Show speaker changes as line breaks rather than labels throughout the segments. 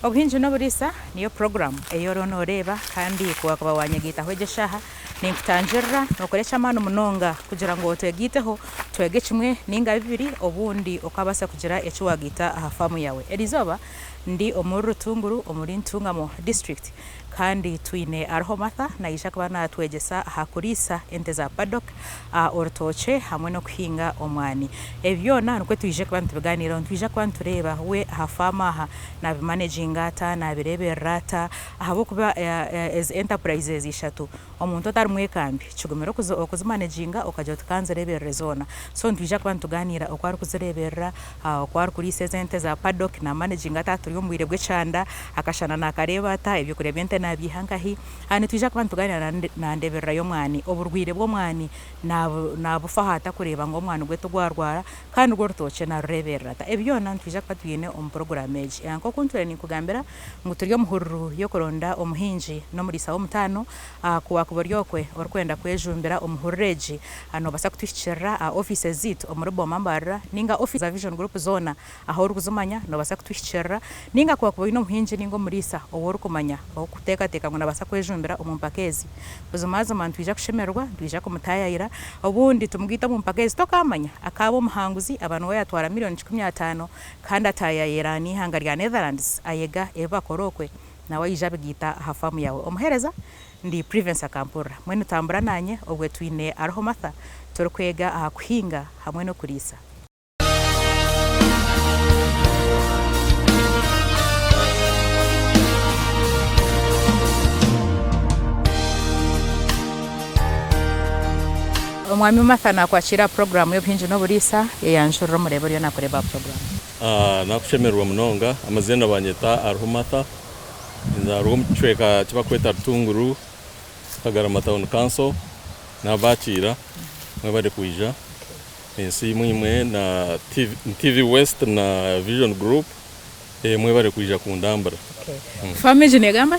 Obuhinji n'oburisa niyo program eyorono oreba kandi kuwakaba wanyagitaho egeshaha ninkutanjirira nokoresha amano munonga kugira ngo twegiteho twege kimwe ninga bibiri obundi okabasa kugira echo wagita aha famu yawe elizoba ndi omuri Rutunguru omuri Ntungamo district kandi twine Arhomatha na isha kubana twegesa hakurisa ente za paddock orutoche hamwe no kuhinga omwani ebyona nukwe twije kubantu tubiganira twije kwantu tureba we hafama aha na managing ata na birebe rata ahabo kuba as enterprises ishatu omuntu atari mwekambi kigomero okuzimanaginga okaje tukanze rebere zona so twije kubantu tuganira okwari kuzireberera okwari kurisa ente za paddock na managing ata turi mu bwire bw'ecanda akashana nakareba ata ebyo kurebye ente nabihangahi twije kubantu tuganira na ndeberera yo mwani oburwire bwo mwani nabufahata kureba ngo omwana gweto gwarwara kandi urwo rutoche na rureberera ata ebyona twije kwatwine program age yanko kunture ni kugambira ngo turyo muhururu yo koronda omuhinji no muri sawo mutano kuwa kuboryokwe orkwenda kwejumbira omuhureji basa kutwishira offices zit omuri Bomambara ninga office za Vision Group zona aho urukuzumanya no basa kutwishira ninga kuwa kuboyino muhinji ningo murisa oworukumanya okuteka ngo nabasa kwejumbira omumpakezi buzumaza man twija kushemerwa twija kumutayayira obundi tumugita mumpakezi tokamanya akabo muhanguzi abantu yatwara miliyoni 15 kandi atayayira ni hanga rya Netherlands ayega eba korokwe nawe ijabigita hafamu yawe omuhereza ndi Prevence Akampura mwene tambura nanye obwe twine Arhomatha turukwega kuhinga hamwe no kurisa Omwami Mathana kwachira program yo Buhinji n'oburisa yeyanjurira murebo ryo nakoreba program
nakushemerwa munonga amazina banyeta Arhomatha nzarugo muchweka kibakweta Rutunguru Kagarama Town Council nabachira mwabade kuija ensi mwimwe na TV West na Vision Group mwabade kuija kundambara
family negamba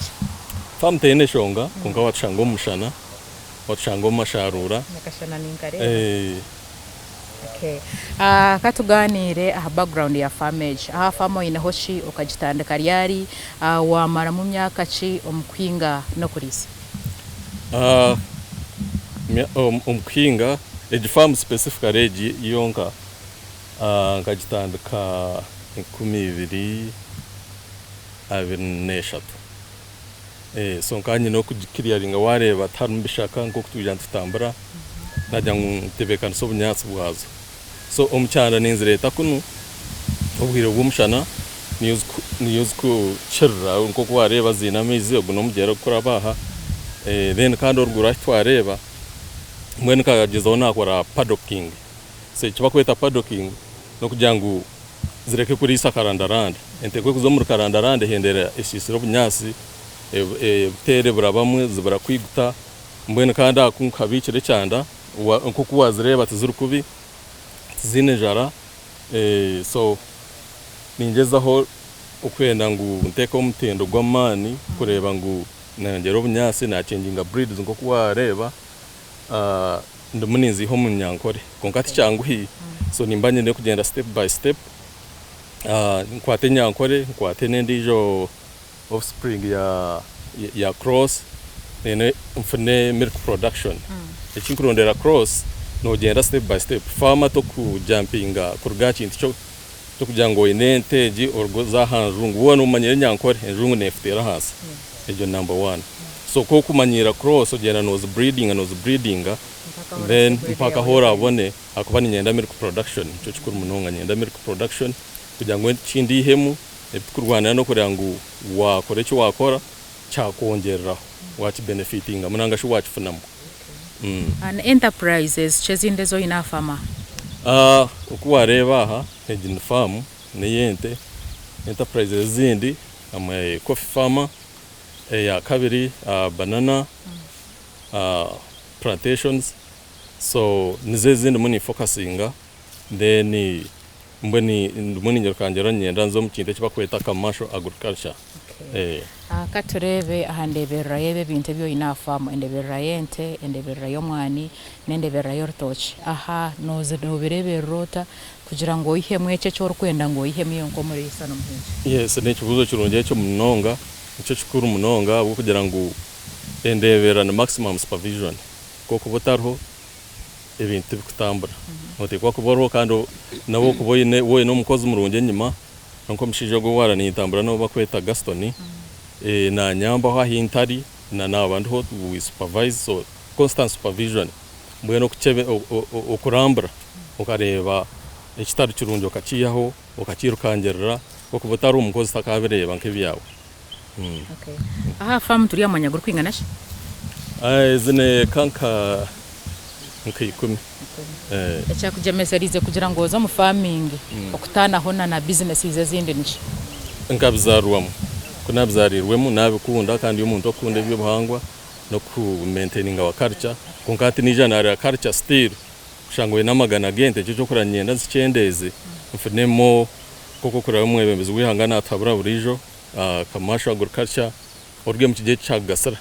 famtene shonga kunga watshango mushana watshango masharura
nakashana ninkare katuganire background ya famage famo ine hoshi ukagitandika ryari wamara mu myaka ki omukwinga no kurisa
omukwinga farm specific regi yonka ngagitandika 2023 so nkanye no kugikiriyaringa wareba tarumbishaka nko kutujya tutambara najya ngutebeka nsobunyatsi bwazo so omucyanda ninzireta kunu obwire bw'umushana niyoz ku chirra nko kwareba zina mizi oguno mugera kurabaha then kandi orgura twareba mwene kageza onakora paddocking se kiba kweta paddocking no kujangu zireke kurisa karandaranda ente kwe kuzo muri karandaranda hendera eshisiro bunyasi tere burabamwe zibura kwiguta mwene kandi akunkabikire cyanda nko kuwazireba tuzurukubi zinejara so ningezaho ukwenda ngo nteka omutendo gw'amani kureba ngo nangero bunyasi na changing breeds nko kuwareba ndumuninzi ho munyankore konkati cyanguhi so nimbanye ne kugenda step by step nkwate nyankore nkwate nendijo offspring ya cross nene mfune milk production ekinkurondera cross no genda step by step farmer to ku jumpinga kurgachi nticho to kujango inente ji orgo za hanrungu wona umanyire nyankore enrungu neftera hasi ejo number 1 so ko kumanyira cross ogenda nose breeding then mpaka hora abone akubani nyenda milk production cyo kikuru munonga nyenda milk production kujango chindi hemu ebikurwana no kurangu wakore cyo wakora chakongerera wachi benefiting munanga sho wachifunamo
an enterprises chezindezo ina fama
ukuwareba aha ejin farm neyente enterprises zindi ama coffee farmer ya kabiri banana plantations so nizezindi muni focusinga then mbweni njorokangera nyenda nzo mu kintu kibakweta commercial agriculture.
Katurebe ahandeberera yebe bintu byo inafamu endeberera yente endeberera y'omwani nendeberera y'orutoki aha noze noberebe rota kugira ngo ihe mwece cyo rukwenda ngo ihe miyo nko muri isano muhinji.
Yes, ne kibuzo kirungiye cyo munonga icyo kikuru munonga bwo kugira ngo endebera na maximum supervision koko botarho ebintu bikutambura otekwa kuboro kandi nabo kuboyine wowe no mukozi murunge nyuma nko mshije go wara ni itambura no bakweta Gaston na nyamba ha hintari na nabantu ho we supervise, so constant supervision mbwe no kuchebe okurambura ukareba ekitari kirungi okakiyaho okakirukangerera koko botari umukozi takabireba nkebyawe.
Okay. Aha farm turi amanya guru kwingana shi?
Zine kanka nk'ikumi.
Echa kujemeserize kugira ngo zo mu farming okutana hona na business zindi nishi.
Nkabizarwamo. Kunabzarirwemo nabikunda kandi umuntu okunda ibyo buhangwa no ku maintaining our culture. Kunkati nijana ari culture still kushangwe namagana gente cyo kuranyenda zicendeze. Mfunemo koko kuraba mwebembezi wihangana atabura burijo. Commercial agriculture orge mu kigiye cyagasara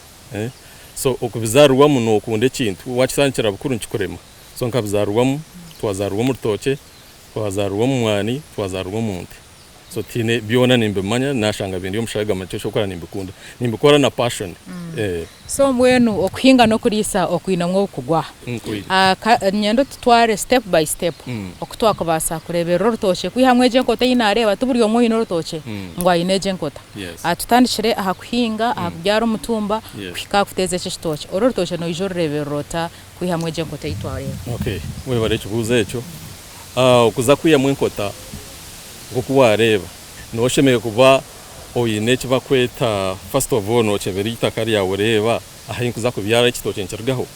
so okubizarwamo no kunde kintu wakisankira bukuru nkikorema so nkabizarwamo twazarwamo rutoke twazarwamo mwani twazarwamo munte so tine biona nimbemanya nashanga bindi yomushaga macyo cyo kora nimbikunda nimbikora na passion.
So mwenu okuhinga no kurisa okwinamwo kugwa nyendo tutware step by step okutwaka basa kurebera rutoke kwihamweje nkota yinareba tuburi yo mwino rutoke ngwa ineje nkota tutandishire aha kuhinga aha kubyara umutumba kwika kuteze cy'itoke rutoke no ijo rebera rota kwihamweje nkota yitware.
Okay, we bare kibuze cyo okuza kwiyamwe nkota ngokuwareba no shemeye kuba oyine kibakweta first of all no cheberi itakari ya ureba ahinkuza kubyara ekitoke nkirgaho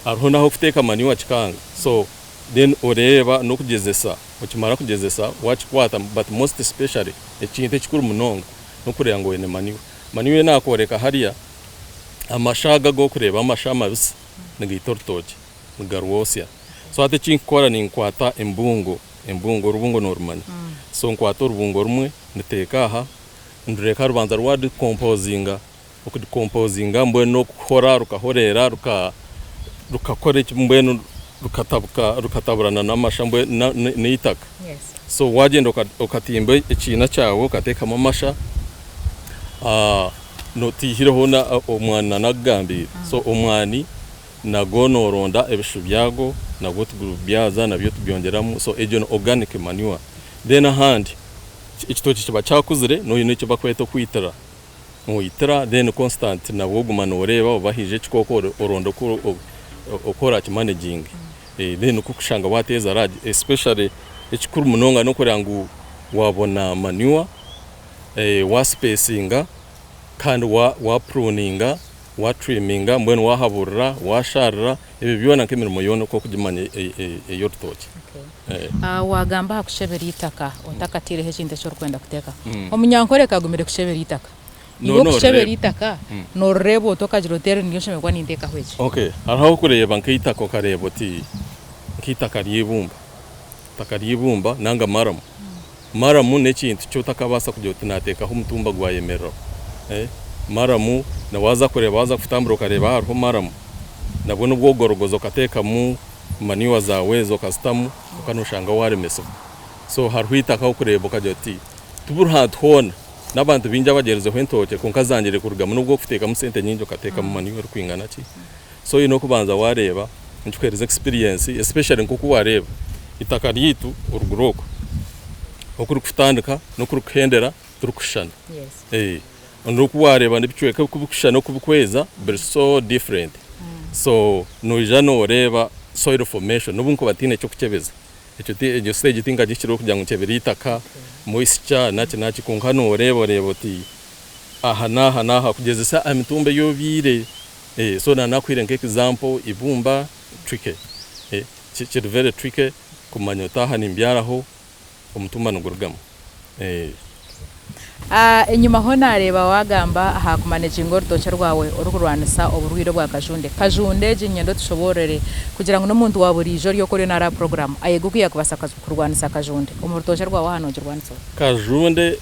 ariho naho kuteka maniwa kikanga so then ureba no kugezesa ukimara kugezesa wachikwata but most especially ekintu ekikuru munonga no kureba ngo ene maniwe nakoreka hariya amashaga go kureba amashama bisa ngitortoke ngarwosya so ate kinkora ninkwata rubungo normal so nkwata rubungo rumwe nditeka aha ndureka rubanza rwa decomposinga mbwe no kukora rukahorera rukakora mbwe rukataburana n'amashambwe n'itaka. So wagenda ukatimba ikina cyawo ukateka amasha no tihireho na omwana nagambira so omwani nago noronda ebishu byago nago tugubyaza nabyo tubyongeramo so ejo organic manure then ahandi ikitoki kiba cyakuzire no yino kiba kweto kwitara muitara then constant na wogumana ureba ubahije kikoko orondo ko okora kimanaging then kukushanga wateza radi especially ekikuru munonga no kurangu wabona manure wa spacinga kandi wa pruninga wa triminga mbwene wahaburira washarira ibi byona kemirimo yono ko kugimanya yorutoki.
Wagamba hakushebera itaka ontakatire hekinde cyo kwenda kuteka omunyankore kagumire kushebera itaka no kushebera itaka no rebo tokajirotere niyo sheme kwa nindeka hweje.
Okay, araho kureba nkitako karebo ti nkitaka ryibumba nanga maramu nekintu cyo takabasa kujya tunateka ho mutumba gwayemero maramu na waza kureba waza kutambura kareba hariho maramu nabwo nubwo gorogozo kateka mu maniwa zawe zo kastamu ukanushanga waremeso so harwitaka ho kureba kajya ti tuburha twona nabantu binja bagereze hwentoke kunkazangire kurugama nubwo kuteka mu sente nyinjo kateka mu maniwa rukwingana ki so ino kubanza wareba nkwereza experience especially nko kuwareba itaka ryitu uruguroko okuri kutandika no kuri kuhendera turukushana nduku wareba ndibichweka kubukushana kubukweza but so different so no ijano ureba soil formation nubunko batine cyo kukebeza icyo stage tinga gikiro kujya ngo kebera itaka moisture naci kunkano ureba ti aha naha kugeza sa amitumbe yobire so nakwire nke example ibumba tricky kiri very tricky kumanya taha nimbyaraho umutumba ngurugamo
Inyuma ho nareba wagamba hakumanejinga urutoke rwawe urukurwanisa uburwiro bwa kajunde jinyendo tushoborere kugira ngo n'umuntu waburijo ryo kuri nara program ayegukwiye kubasa kurwanisa kajunde umurutoke rwawe hano girwanisa
kajunde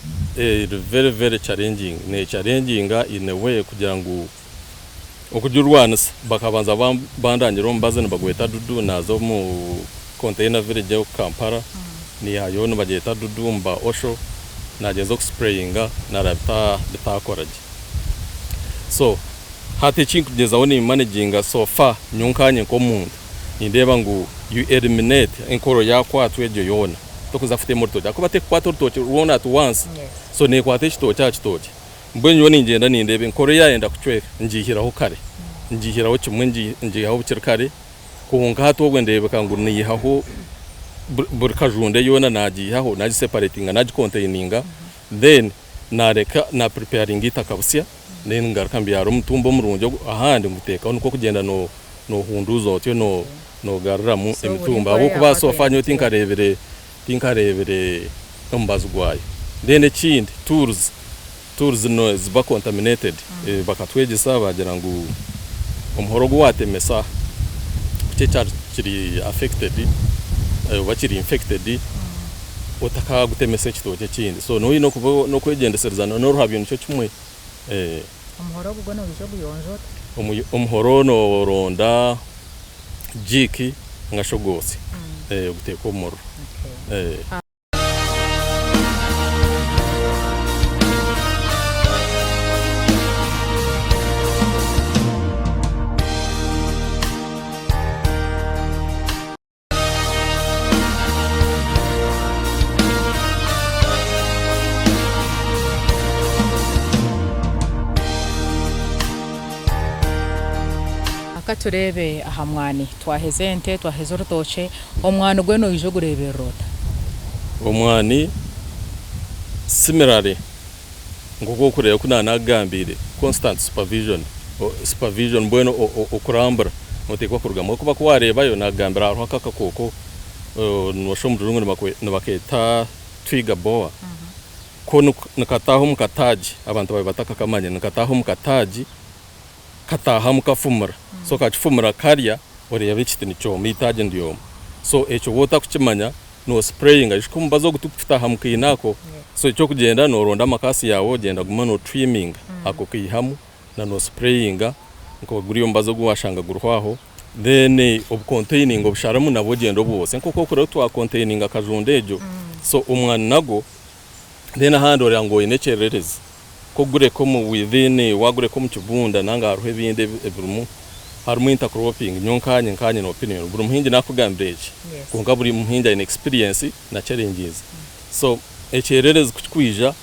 very challenging ne challenging in a way kugira ngo ukujurwanisa bakabanza bandangiro mbaze nabagweta dudu nazo mu container village yo Kampala ni hayo nabageta dudu mba osho nagenza sprayinga narabita bitakoraje so hati kugeza woni managinga so far nyunkanye ko muntu indeba ngo you eliminate inkoro yakwatwe ejo yona tokuza fute moto akuba te kwato toche ruona at once so ne kwate kitoche mbwenyo ni ngenda nindebe inkoro yaenda kucweka njihiraho kare njihiraho kimwe njihaho bukirkare kunga hato gwendebe kanguru nihaho burkajunde yona nagihaho naji separatinga naji containinga then nareka na preparing itakabusya then ngaruka mbyaro mutumbo murunjo ahandi muteka nuko kugenda no hunduzo tyo no garra mu imitumba abo kuba sofanyo tinkarebere mbazugwayo then ekindi tools no ziba contaminated bakatwegesa bagira ngo umuhoro gwatemesa cye kiri affected bakiri infected utaka gutemesa kitoke kindi so no kubo no kwegendeserezana no ruhabyo nicyo kimwe
umuhoro gugo no bijo guyonjota
umuhoro no ronda jiki ngashogose guteka umuro
turebe ahamwani twahezente twaheze urutoke omwana gwe no ijo gurebera rota
omwani similarly ngoko kureba kunana gambire constant supervision bueno okurambura mutekwa kurugamo kuba kwareba yo nagambira aho kakakoko no shomurungu nabaketa twiga boa ko nakataho mukataji abantu babataka kamanye nakataho mukataji kataha mukafumura so kachifumura karya oreba ikitini cyo mitaje ndiyo so echo wota kukimanya no spraying ajikumbazo gutufita hamukinako so ico kugenda no ronda makasi yawo genda guma no trimming ako kihamu na no spraying ngo guriyo mbazo guwashanga gurwaho then ob containing obusharamu nabo gendo bose nkoko kure twa containing akajundejo so umwana nago then hando ryango inecherereza ko gure ko mu within wagure ko mu kibunda nanga haruhe binde eburumu harumu intercropping nkanye no opinion buri muhingi nakugambire kunga buri muhingi ine experience na challenges so echerereza kukwija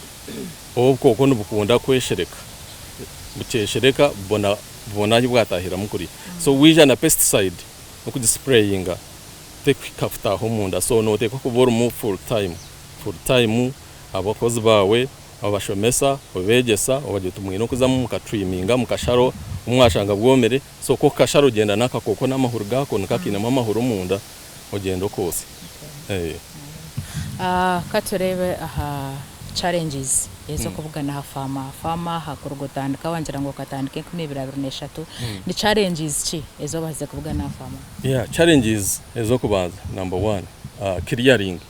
obwo ko nubukunda kweshereka bukeshereka bona bwatahira mukuri so wija na pesticide no kudisprayinga tekafta homunda so no teko kubora mu full time abakozi bawe abashomesa obegesa obagitumwe no kuzamu mukatriminga mukasharo umwashanga bwomere so ko kasharo genda nakakoko n'amahuru gako nakakina amahuru munda ogendo kose
katurebe aha challenges ezo kuvugana ha farmer hakurugotandika wangira ngo katandike 2023 ni challenges ki ezo baze kuvugana ha farmer
challenges ezo kubanza number 1 clearing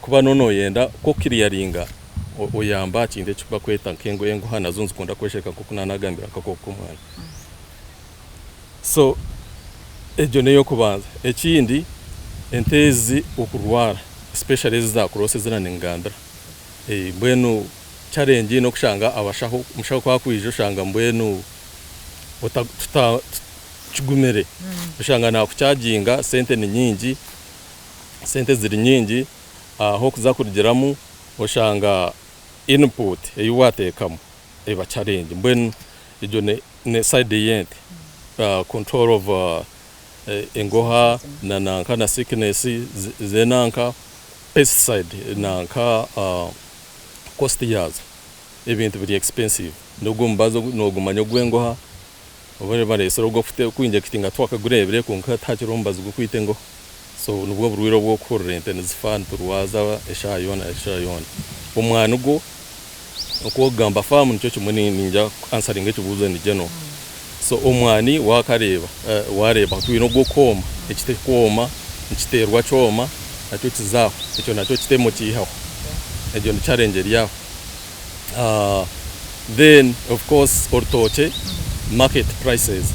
kuba nono yenda ko clearinga oyamba kinde chuba kweta nkengo yengo hana zunzu kunda kwesheka ko kunanagambira kakoko mwana so ejo neyo kubanza ekindi entezi okurwara especially za cross zina ningandra mbwenu challenge no kushanga abashaho mushaho kwa kwijo shanga mbwenu tuta chigumere kushanga na kucharginga sente ni nyingi sente ziri nyingi aho kuza kurigeramu oshanga input eyuwatekamo eba challenge mbwenu ejo ne side yent control of engoha na nanka na sickness zenanka pesticide nanka cost yazo ebintu biri expensive ndogumbazo nogumanya gwengoha obare bare soro gofite kwinjectinga twakagurebere kunka takirombazo gukwitengo so nubwo burwiro bwo kurrente nizifan turwaza eshayona omwana ugo okugamba farm nicyo kimwe ninja answering ekibuzo ni geno so omwani wakareba wareba twino go koma ekite koma nikiterwa choma nakyo kizaho ekyo nakyo kitemo kihaho ekyo ni challenge lyaho then of course ortoche market prices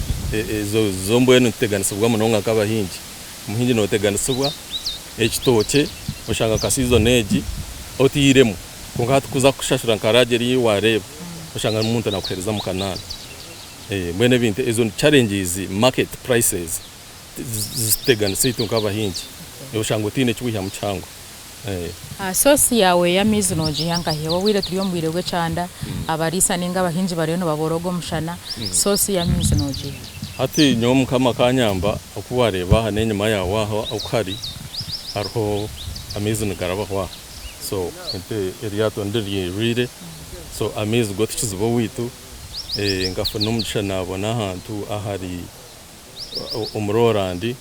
zombwenu teganisibwa munonga kabahingi muhingi no teganisibwa ekitoche oshanga ka season age otiremo kungati kuza kushashura nkaraje ri wareba oshanga umuntu nakuhereza mu kanana mwene binte izo challenges market prices ziteganisitu nkabahingi oshanga utine chiwiha muchango
sosi yawe ya mizinoji yangahe wawire turiyo mbwire gwe canda abarisa ninga abahinji bareno baborogo mushana sosi ya mizinoji
ati nyom kama kanyamba okuwareba hane nyuma yaho aho ukari arho amazing garaba so ente eriato ndiri rire so amazing gotichizo witu ngafa numugisha nabona ahantu ahari umurorandi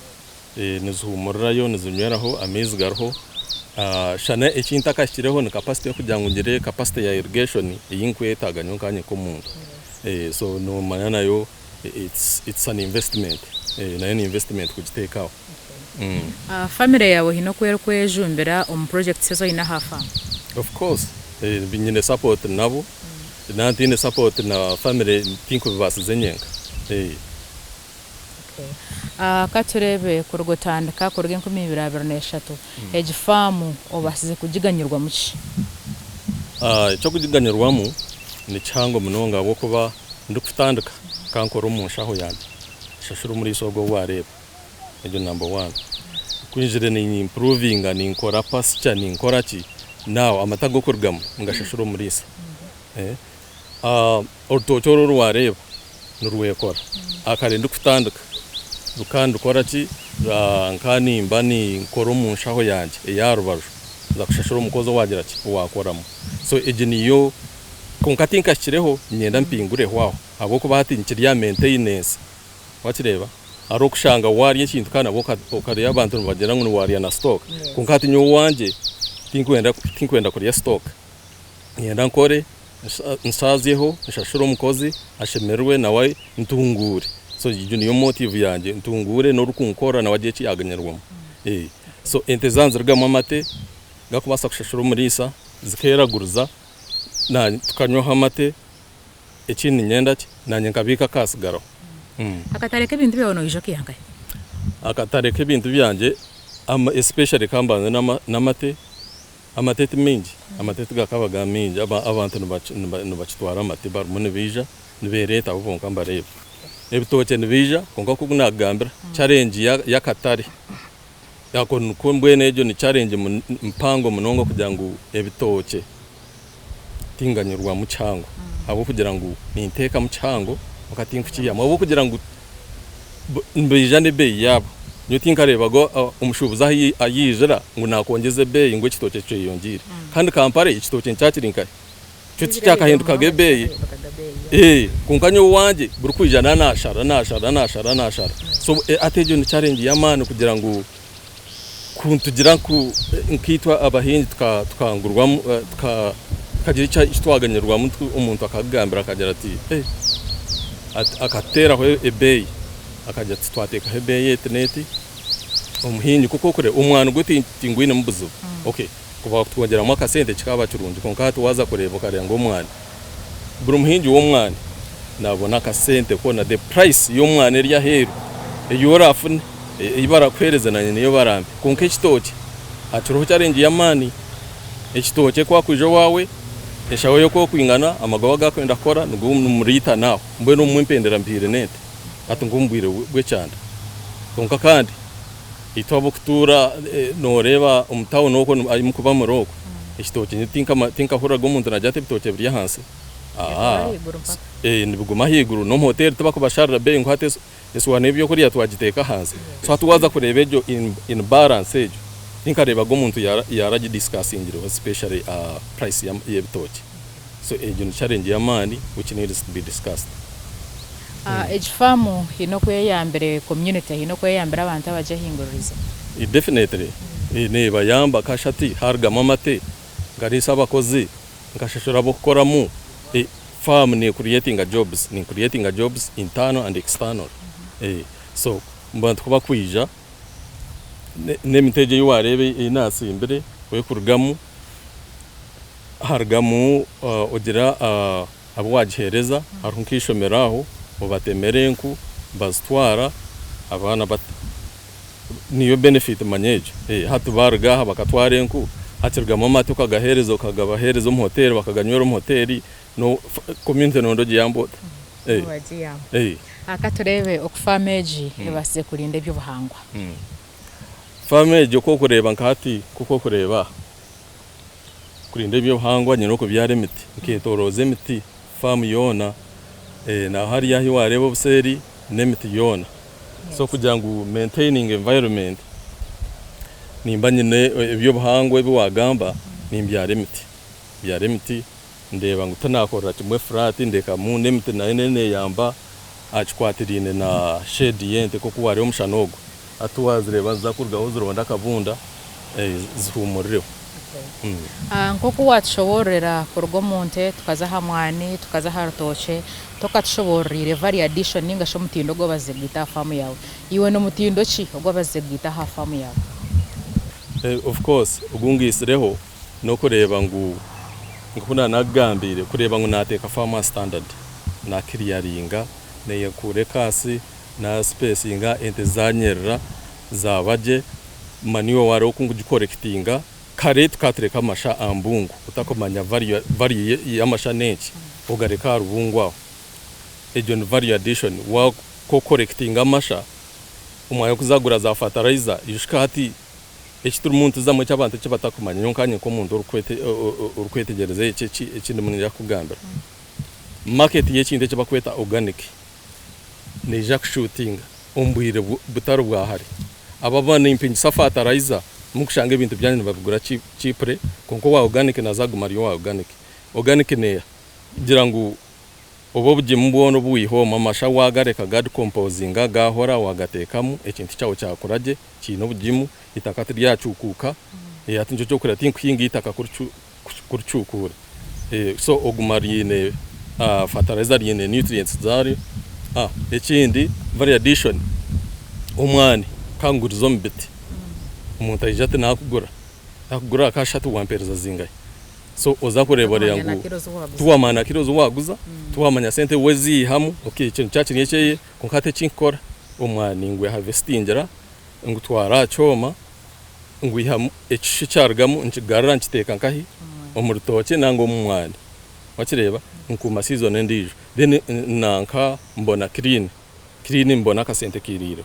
nizuhumurirayo nizunyweraho amazing garho shana ekinta kashireho ni capacity yo kujango ngire capacity ya irrigation yinkweta kanye ko muntu so no manana yo it's an investment na any investment kujitekaho
family yawe hino kwejumbira project sezo ina hafa
of course binyine support nabo nantine support na family tinko bibasize nyenga
katurebe kurugotandika kuruge 2023 eji farm obasize kujiganyirwa muki
cyo kujiganyirwamo ni cyango munonga bwo kuba ndukutandika kankoro umushaho yanje shashuru muri sogo wareba ejo number 1 kwinjire ni improving ni nkora pasture ni nkora ki now amatago kurugamo ngashashuru muri isa ortochoro wareba nuruwekora akare ndukutandika dukanda ukora ki nkani mbani nkora umushaho yanje yarubaje zakushashura umukozo wagira ki wakoramo so ejiniyo konkatinka kireho nyenda mpingure hwaho abo ko batinkiri ya maintenance wakireba aro kushanga wari ikintu kana bokari y'abantu bagera ngo wari na stock konkati nyo wanje tinkwenda kuri ya stock nyenda nkore nsazeho nshashura umukozi ashemerwe nawe ntungure so ijuni yo motive yanje ntungure no rukunkora na wagiye cyaganyarwamo so entezanze rwamo amate gakubasa kushashura umurisa zikeraguruza na tukanyoha amate ekini nyenda ki nanye nkabika kasigaro
akatareke ibintu byawe no ijoki yangaye
akatareke ibintu byanje especially kambanze amatete mingi amatete gakabaga mingi abantu nubakitwara amate barumune bija nibereta ubonka mbareba ebitoke nibija konka kugunagambira challenge ya katari yako nukombwene ejo ni challenge mpango munongo kugira ngo ebitoke tinganyirwa mu cyango abo kugira ngo ninteka mu cyango okatinkukiya abo kugira ngo mbijane be yabo nyo tinkareba go umushubuza ayijira ngo nakongeze be ngo kitoke cyo yongire kandi kampare ikitoke ncyakirinkanye cyo cyakahinduka gebe kunkanyo wanje burukwijana nashara so atejo ni challenge yamana kugira ngo kuntugira ku nkitwa abahinzi tukangurwa kagira icyo umuntu akagambira akagira ati akatera ho ebeyi akajya twateka ebeyi etneti umuhinzi kuko kure umwana guti tingwine mubuzo okay kuba twongera mu akasente kikaba kirungi konkati waza kureba kare ngo umwana buri umuhinzi wo mwana nabona akasente ko na the price yo mwana eri yaheru yorafune ibara kwereza nanye niyo barambe konke kitoke aciroho challenge yamani ekitoke kwa kujo wawe eshawe yo ko kwingana amagawa gakwenda kora ngo umurita nawo mbwe no mumpendera mpire nete atungumbwire bwe cyanda konka kandi itwabo kutura noreba umutawo noko ayimukuba muroko ekitoke tinka hura go muntu najate bitoke biri hansi nibuguma higuru no hotel tabako basharra be ngwate eswane byo kuri yatwagiteka hansi so atuwaza kureba ejo in balance ejo tinkareba go muntu yaraji discussing especially price y'ebitoke so ejo ni challenge ya mani which needs to be discussed
ejo farm hino kweyambere community hino kweyambera abantu abaje hinguririza
definitely ne bayamba kashati harga mamate ngarisa abakozi nkashashura abo kukoramu farm ni creating jobs internal and external so mbantu kuba kwija nemiteje yuwarebe inasi imbere we kurugamu hargamu ogira abo wagihereza harunkishomeraho obatemerenku bazitwara abana niyo benefit manyeje hatu barga bakatwarenku hatirgamo amata ukagahereza ukagabahereza mu hotel bakaganywera mu hotel no community no ndoje yambota
akaturebe okufameji ebase kulinda by'ubuhangwa
fameji uko kureba nkati kuko kureba kulinda by'ubuhangwa nyine uko byare miti nkitoroze miti farm yona na hari yahi wareba buseri nemiti yona so kugira ngo maintaining environment nimba nyine by'ubuhangwa bwagamba nimbyare miti ndeba ngo utanakora kimwe flat ndeka mu nemiti na nene yamba achikwatirine na shade yente ko kuwari umushanogo atuwazireba zakurgaho zironda kabunda zihumuriro
nkoko watshoborera kurgo munte tukaza hamwani tukaza harutoche tokatshoborire vari addition ninga sho mutindo go bazegita famu yawe iwe no mutindo ki go bazegita ha famu yawe
of course ugungisireho no kureba ngo ngukuna nagambire kureba ngo nateka farmer standard na clearinga neye kure kasi na spacinga entezanyerra zabaje maniwo waro kungugikorrectinga kare tukatereka amasha ambungu utakomanya value y'amasha neki ugareka rubungwa ejo ni value addition wa ko correctinga amasha umwayo kuzagura za fertilizer yushikati ekituru muntu zamwe cy'abantu cy'abatakomanya nyonkanye ko muntu urukwetegereze ekindi munira kugambira market y'ekinde cy'abakweta organic ni jack shooting umbwire butaro bwahari ababana impinji fertilizer mukushanga ibintu byanye babigura chipre konko wa organic nazaguma ari wa organic ne gira ngo obobuje mbubono buyihoma amasha wagareka gad composing gahora wagatekamu ekintu cyawo cyakuraje kino bugimu itakati ryacukuka yatinjo cyo kura tinkwinga itaka kurcukura so ogumarine fertilizer yene nutrients zari ekindi vari addition umwani kangurizo mbiti umuntu ayijate nakugura akashatu wampereza zingaye so ozakurebore yangu tuwamana kirozo waguza tuwamanya sente wezi hamu okay ikintu cyakiriye cyeye konkate kinkora umwani ngwe harvestingera ngutwara choma ngwihamu ekicyargamu nkigarara nkiteka nkahi omurutoke nango umwani wakireba nkuma season ndijo then nanka mbona clean mbona ka sente kiriro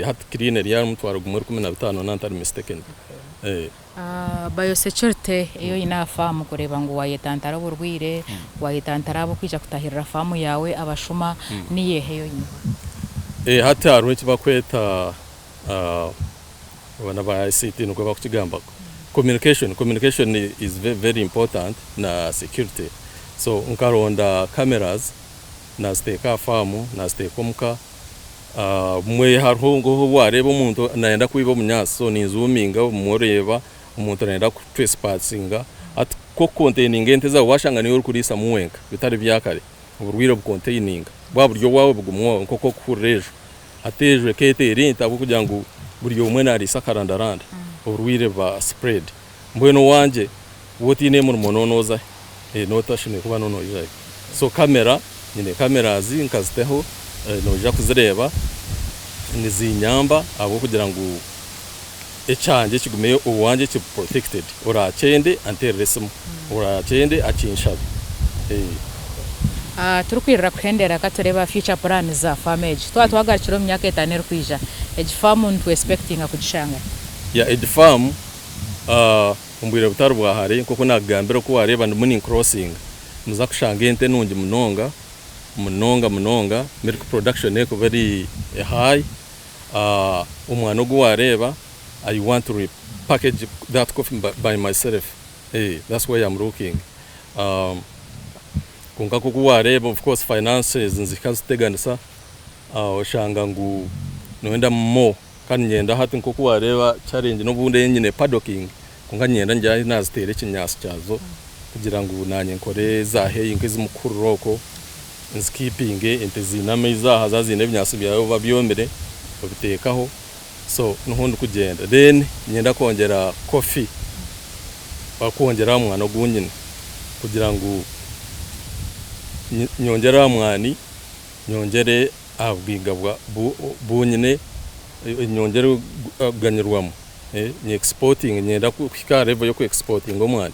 hat clean eri mutwaro gumuri 15 nantari mistaken
biosecurity iyo ina famu kureba ngo wayetantara burwire wayetantara abo kwija kutahirira famu yawe abashuma niye heyo
nyine hata arwe kibakweta wana ba ICT nuko bakugamba communication is very important na security so unkaronda cameras na steka famu na stekomka mwe harho wareba umuntu naenda kwiba munyaso ni zoominga umureba umuntu naenda ku trespassing at ko containing ente za washanga uri kurisa muwenka bitari byakare uburwiro bu containing bwaburyo wawe bugumwo koko kurejo atejwe keteri ntabo kugira ngo buri umwe nari sakarandaranda uburwire ba spread mbweno wanje wotine mu mononoza notashine kuba nono yizaye so camera nkaziteho noja kuzireba nizinyamba abo kugira ngo ecanje kigumeyo uwanje ki protected oracende anteresmo oracende acinshabe
turukwirira kuhendera katureba future plan za farmage twagarikiro myaka 5 kwija age farm ntu expecting akugishanga
ya age farm umbwire butaro bwahari koko nagambira ko wareba munning crossing muza kushanga ente nungi munonga milk production eko very high umwana go wareba I want to repackage that coffee by myself that's why I'm looking kunga ko wareba of course finances nzikaziteganisa oshanga noenda mo kandi ngenda hati nko wareba challenge no bunde nyine paddocking kunga nyenda njya nazitere kinyasi cyazo kugira ngo nanye nkore zahe inkizi mukuru roko skipping ente ziname zaha zazine byasi byayo babyomere babitekaho so nuhundi kugenda then nyenda kongera coffee bakongera mwana gunyine kugira ngo nyongera mwani nyongere abwigabwa bunyine nyongere ganyirwamo ni exporting nyenda kwika level yo ku exporting omwana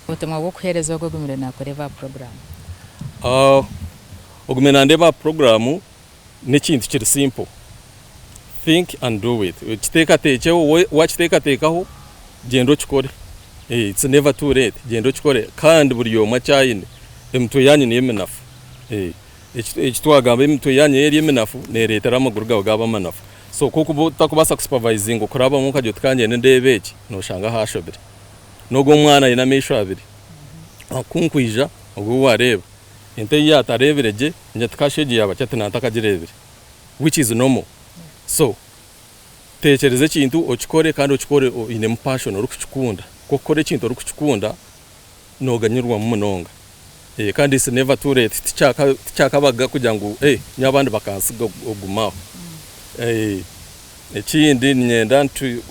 ubutumwa bwo kuhereza bwo gumire nakoreva program
ogumena ndeba program ni kintu kiri simple think and do it kiteka techeho wakiteka tekaho gendo kikore it's never too late gendo kikore kandi buri yoma cyayine emto yanyu ni yemenafu ekitwagamba emto yanyu yeri yemenafu neretera amaguru gawe gaba manafu so kuko takubasa supervising ukuraba mu kajyo tukanye ndebeki no shanga hashobere nogo mwana ina mesho abiri akunkwija ubwo wareba ente yatarebereje njye tukasheje yaba cyate natakagirebere which is normal so tekereze kintu okikore kandi okikore ine passion orukukunda kokore kintu orukukunda noganyirwa mu munonga kandi is never too late tichakabaga kugira ngo nyabandi bakansiga ogumaho ekindi nyenda ntu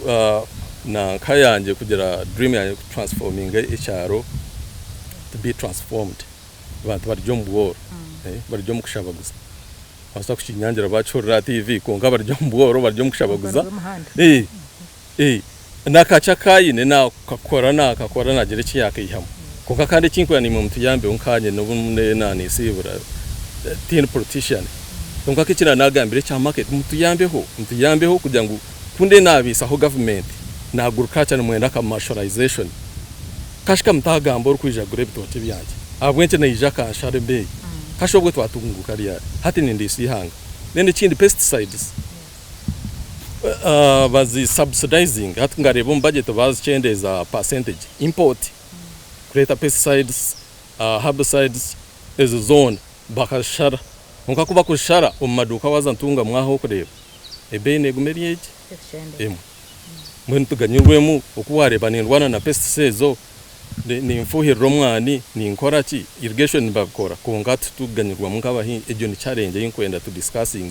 na kayanje kugira dream ya transforming icyaro to be transformed abantu baryo mbworo baryo mukushabaguza basa kushinyangira bacurira TV konga baryo mbworo baryo mukushabaguza nakacha kayine na kakora nagire kiyake ihamo konga kandi kinko ni mu tuyambe unkanye n'ubune nani sibura teen politician konga kikira nagambire cya market mutuyambeho kugira ngo kunde nabisa aho government na agriculture mwenda ka commercialization kashika mtagambo urukwijagure bitoke byanje abwenche na ijaka sharebe kashobwe twatunguka riya hati nindisi hanga nende kindi pesticides bazi subsidizing hati ngarebo budget bazi chendeza percentage import create pesticides herbicides is a zone bakashara nkakuba kushara umaduka wazantunga mwaho kureba ebene gumerieje mwentu ganyurwemu okuwareba nindwana na pesticides ni mfuhirro mwani ni nkoraki irrigation bakora konga tutuganyirwa munkabahi ejo ni challenge yinkwenda to discussing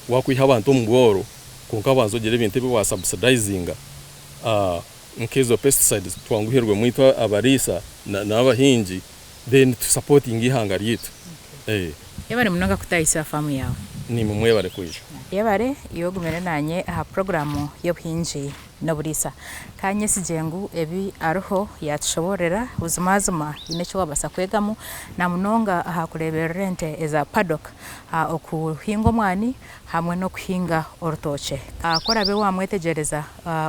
wakwiha abantu mugoro konga banzogere ibintu biwa subsidizing nkezo pesticides twanguhirwe mwitwa abarisa n'abahinji then to supporting ihanga ryitu
yabare munonga kutayisa famu yawe
ni mumwe bare kwisha
yabare yogumene nanye aha program yo hinji no burisa kanye sijengu ebi aruho yatushoborera uzumazuma inecho wabasa kwegamu na munonga aha kurebera rente eza paddock okuhinga mwani hamwe no kuhinga orutoche akora be wamwetegereza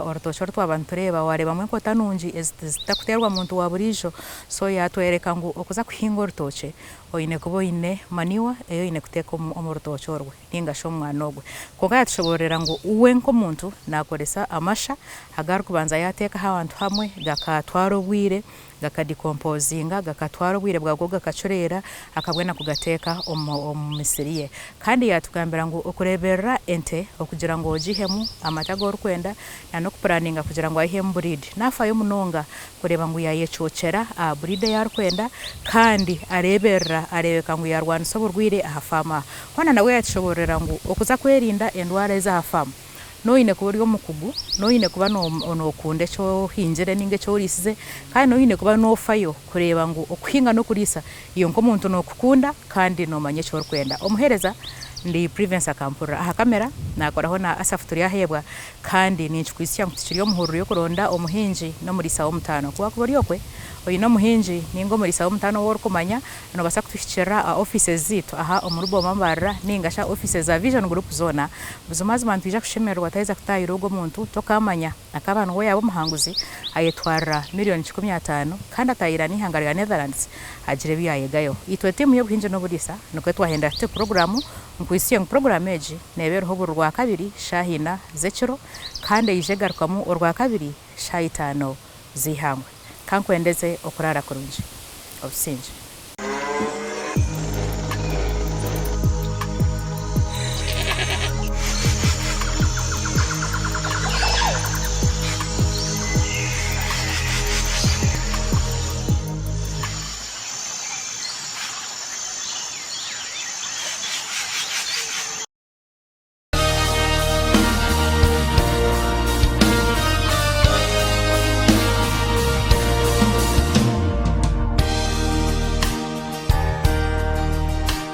orutoche rw'abantu tureba wareba mwe ko tanunji ezitakuterwa muntu wa burijo so yatwereka ngo okuza kuhinga orutoche oine kubo ine maniwa eyo ine kuteka omurutoche orwe ninga sho mwana ogwe konga yatushoborera ngo uwe nko muntu nakoresa amasha agaruka banza yateka habantu hamwe gakatwara obwire gakadicomposinga gakatwara obwire bwagwo gakacurera akabwena kugateka omumisiriye kandi yatugambira ngo okureberera ente okugira ngo ogihemu amatago orukwenda na no kuplanninga kugira ngo ahemu breed nafa yo munonga kureba ngo yayecocera breed yarkwenda kandi areberera arebeka ngo yarwanisa burwire ahafama kwana nawe yatushoborera ngo okuza kwerinda endwara za hafama noine kuburyo mukugu noine kuba no kunde cyo hinjire ninge cyo urisize kandi noine kuba no fayo kureba ngo okuhinga no kurisa iyo nko muntu no kukunda kandi no manye cyo kwenda omuhereza ndi Prevence Akampura aha kamera nakoraho na asafuturi yahebwa kandi ninchukwisya mutishiriyo muhuru yo kuronda omuhinji no muri sawo mutano kwa kuburiyo kwe oyi no muhinji ningo muri sawo mutano wor kumanya no basa kutushikira offices zitu aha omurubo mambara ningasha offices za Vision Group zona buzumazi mantu ija kushemerwa taiza kutayira ugo muntu tokamanya akabano we yabo muhanguzi ayetwara $150,000 kandi atayira ni hangari ya Netherlands agire biyayegayo itwe timu yo buhinje no burisa nuko twahenda te programu nkwisiye program eji nebero ho burwa kabiri shahina zeciro kandi yijegarukamu urwa kabiri shayitano zihangwe kankwendeze okurara kurunji obusinje